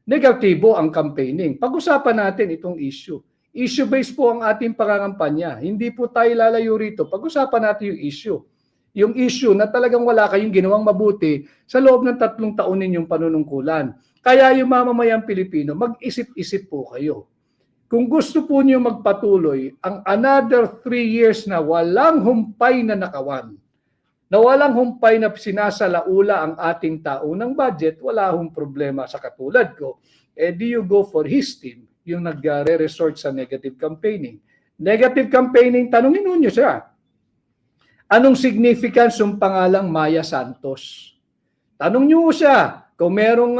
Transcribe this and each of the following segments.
negatibo ang campaigning. Pag-usapan natin itong issue. Issue-based po ang ating pangangampanya. Hindi po tayo lalayo rito. Pag-usapan natin yung issue. Yung issue na talagang wala kayong ginawang mabuti sa loob ng 3 taon ninyong panunungkulan. Kaya yung mamamayang Pilipino, mag-isip-isip po kayo. Kung gusto po niyo magpatuloy ang another 3 years na walang humpay na nakawan, na walang humpay na sinasalaula ang ating taunang budget, wala hong problema sa katulad ko. Do you go for his team, yung nagre-resort sa negative campaigning? Negative campaigning, tanungin niyo siya. Anong significance ng pangalang Maya Santos? Tanong niyo siya. Kung merong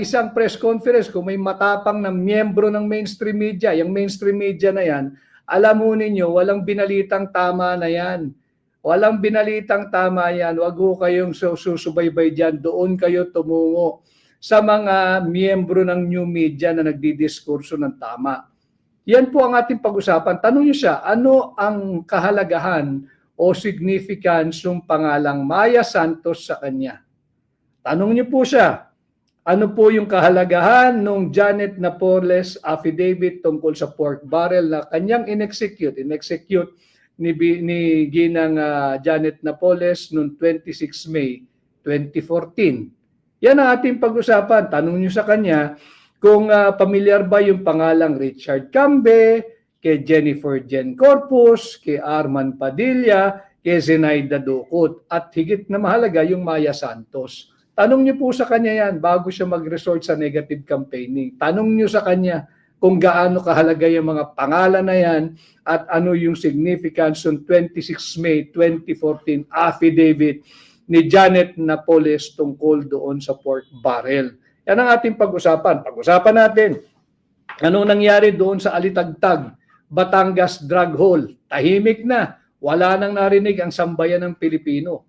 isang press conference, kung may matapang na miyembro ng mainstream media, yung mainstream media na yan, alam mo ninyo, walang binalitang tama na yan. Walang binalitang tama yan. Huwag ho kayong susubaybay dyan. Doon kayo tumungo sa mga miyembro ng new media na nagdidiskurso ng tama. Yan po ang ating pag-usapan. Tanong niyo siya, ano ang kahalagahan o significance ng pangalang Maya Santos sa kanya? Tanong niyo po siya, ano po yung kahalagahan ng Janet Napoles affidavit tungkol sa pork barrel na kanyang in-execute ni Ginang Janet Napoles noong 26 May 2014. Yan ang ating pag-usapan. Tanong niyo sa kanya kung pamilyar ba yung pangalang Richard Cambe, kay Jennifer Jen Corpus, kay Arman Padilla, kay Zenaida Ducot, at higit na mahalaga yung Maya Santos. Tanong niyo po sa kanya yan bago siya mag-resort sa negative campaigning. Tanong niyo sa kanya kung gaano kahalaga yung mga pangalan na yan at ano yung significance ng 26 May 2014 affidavit ni Janet Napoles tungkol doon sa pork barrel. Yan ang ating pag-usapan. Pag-usapan natin anong nangyari doon sa Alitagtag, Batangas drug hole. Tahimik na. Wala nang narinig ang sambayan ng Pilipino.